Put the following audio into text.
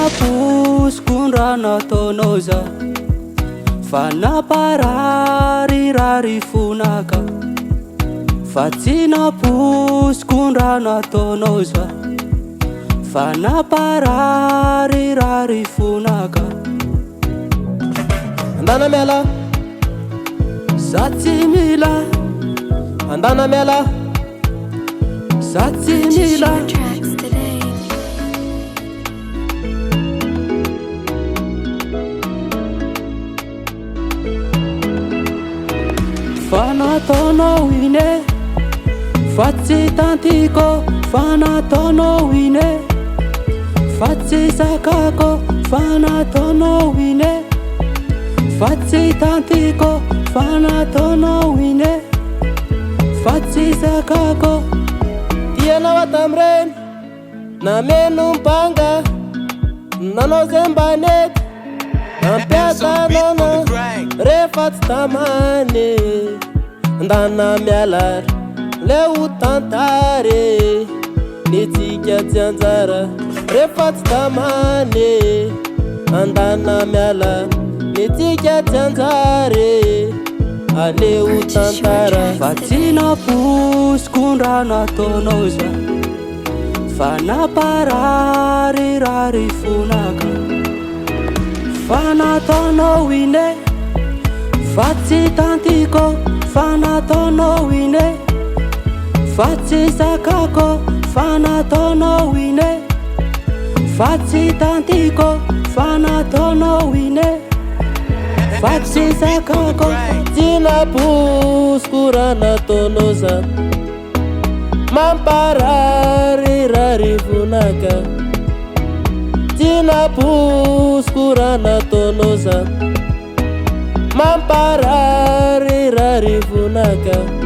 napoiziko nataonao za fa nampararirary fonaka fa tsy napoiziko nataonao za fa nampararirary fonaka andana miala za tsy mila andana miala za tsy mila fa nataonao ine fa tsy tantiko fa nataonao ine fa tsy sakako fa nataonao ine fa tsy tantiko fa nataonao ine fa tsy sakako tianao atamreny nameno mpanga nanao zay mbanety nampiasanana rehefa tsy tamane andana mialary le ho tantare nitsika tsy anjara rehefa tsy tamane andana mialary nitsika tsy anjare aleo tantara fa tsy napoiziko nataonao za fa nampararirary fonaka fa nataonao ine fa tsy tantiko fa nataonao ine fa tsy sakako fa nataonao ine fa tsy tantiko fa nataonao ine fa tsy sakako tsy napoiziko nataonao za mampararirary fonaka tsy napoiziko nataonao za mampararirary fonaka